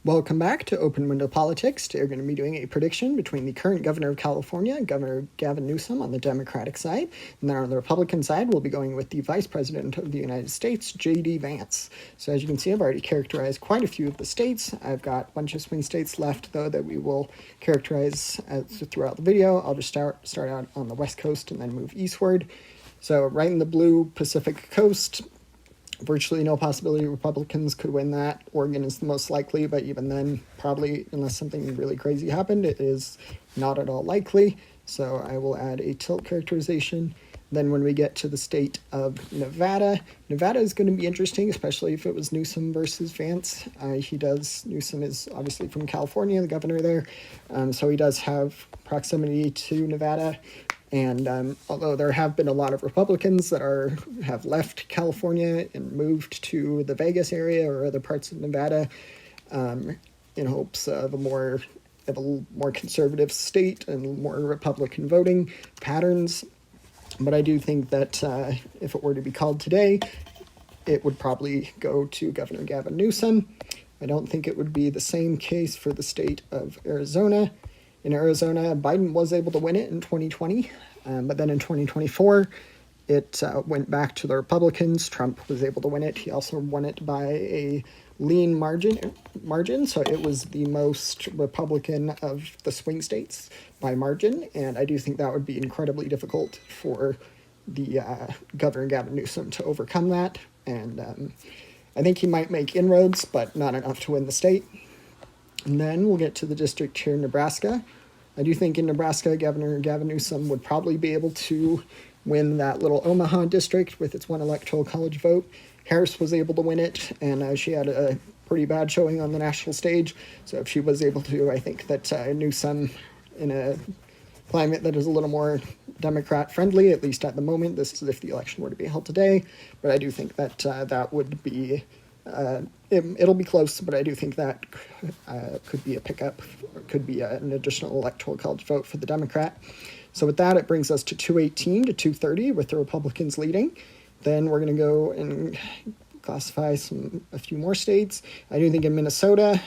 Welcome back to Open Window Politics. Today we're going to be doing a prediction between the current governor of California, Governor Gavin Newsom, on the Democratic side, and then on the Republican side, we'll be going with the Vice President of the United States, J.D. Vance. So as you can see, I've already characterized quite a few of the states. I've got a bunch of swing states left, though, that we will characterize throughout the video. I'll just start out on the West Coast and then move eastward. So right in the blue Pacific Coast, virtually no possibility Republicans could win that. Oregon is the most likely, but even then, probably, unless something really crazy happened, it is not at all likely. So I will add a tilt characterization. Then when we get to the state of Nevada, Nevada is going to be interesting, especially if it was Newsom versus Vance. Newsom is obviously from California, the governor there, so he does have proximity to Nevada. And although there have been a lot of Republicans that have left California and moved to the Vegas area or other parts of Nevada in hopes of a more conservative state and more Republican voting patterns. But I do think that if it were to be called today, it would probably go to Governor Gavin Newsom. I don't think it would be the same case for the state of Arizona. In Arizona, Biden was able to win it in 2020, but then in 2024, it went back to the Republicans. Trump was able to win it. He also won it by a lean margin, so it was the most Republican of the swing states by margin, and I do think that would be incredibly difficult for the Governor Gavin Newsom to overcome that, and I think he might make inroads, but not enough to win the state. And then we'll get to the district here in Nebraska. I do think in Nebraska, Governor Gavin Newsom would probably be able to win that little Omaha district with its one electoral college vote. Harris was able to win it, and she had a pretty bad showing on the national stage. So if she was able to, I think that Newsom, in a climate that is a little more Democrat-friendly, at least at the moment, this is if the election were to be held today, but I do think that that would be... it'll be close, but I do think that could be a pickup, could be an additional electoral college vote for the Democrat. So with that, it brings us to 218 to 230 with the Republicans leading. Then we're going to go and classify a few more states. I do think in Minnesota,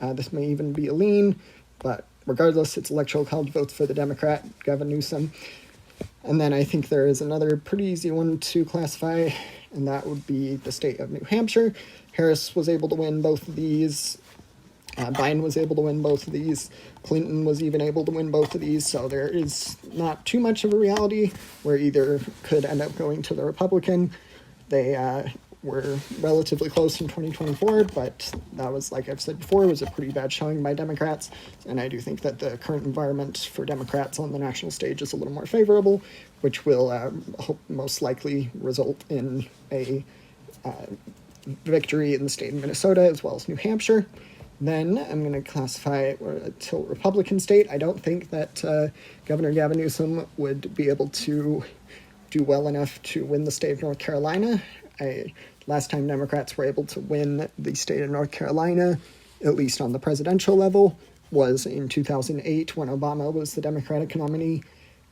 this may even be a lean, but regardless, it's electoral college votes for the Democrat, Gavin Newsom. And then I think there is another pretty easy one to classify, and that would be the state of New Hampshire. Harris was able to win both of these. Biden was able to win both of these. Clinton was even able to win both of these. So there is not too much of a reality where either could end up going to the Republican. They were relatively close in 2024, but that was, like I've said before, was a pretty bad showing by Democrats. And I do think that the current environment for Democrats on the national stage is a little more favorable, which will most likely result in a victory in the state of Minnesota as well as New Hampshire. Then I'm going to classify it a tilt Republican state. I don't think that Governor Gavin Newsom would be able to do well enough to win the state of North Carolina. Last time Democrats were able to win the state of North Carolina, at least on the presidential level, was in 2008 when Obama was the Democratic nominee.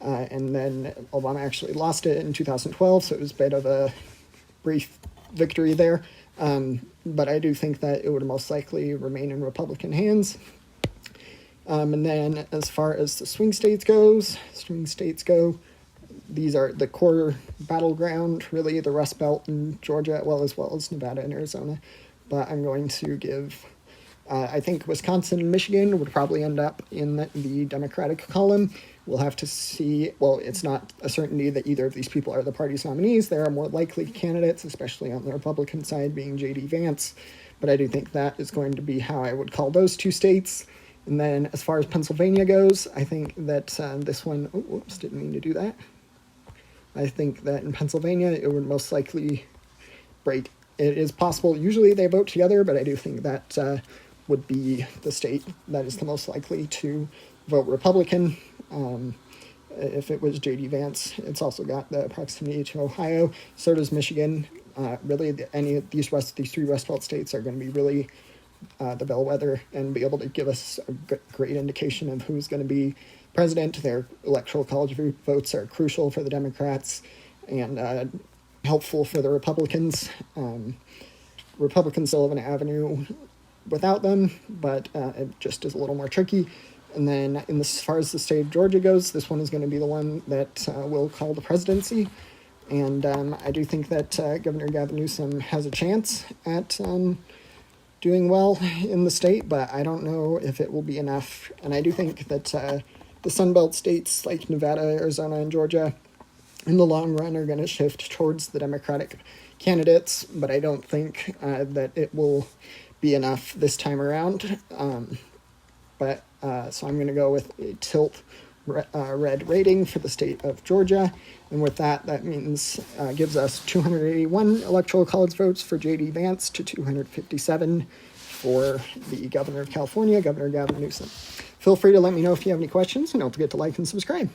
And then Obama actually lost it in 2012, so it was a bit of a brief victory there. But I do think that it would most likely remain in Republican hands. And then as far as the swing states go, these are the core battleground, really, the Rust Belt in Georgia, as well as Nevada and Arizona. But I'm going to give, I think Wisconsin and Michigan would probably end up in the Democratic column. We'll have to see. Well, it's not a certainty that either of these people are the party's nominees. There are more likely candidates, especially on the Republican side, being J.D. Vance. But I do think that is going to be how I would call those two states. And then as far as Pennsylvania goes, I think that this one, didn't mean to do that. I think that in Pennsylvania, it would most likely break. It is possible. Usually they vote together, but I do think that would be the state that is the most likely to vote Republican. If it was J.D. Vance, it's also got the proximity to Ohio. So does Michigan. Really, any of these three Rust Belt states are going to be really the bellwether and be able to give us a great indication of who's going to be president. Their electoral college votes are crucial for the Democrats and helpful for the Republicans. Republicans still have an avenue without them, but it just is a little more tricky. And then as far as the state of Georgia goes, this one is going to be the one that will call the presidency. And I do think that Governor Gavin Newsom has a chance at doing well in the state, but I don't know if it will be enough. And I do think that the Sunbelt states like Nevada, Arizona, and Georgia in the long run are going to shift towards the Democratic candidates, but I don't think that it will be enough this time around. So I'm going to go with a tilt red rating for the state of Georgia. And with that, that means gives us 281 electoral college votes for J.D. Vance to 257 for the governor of California, Governor Gavin Newsom. Feel free to let me know if you have any questions, and don't forget to like and subscribe.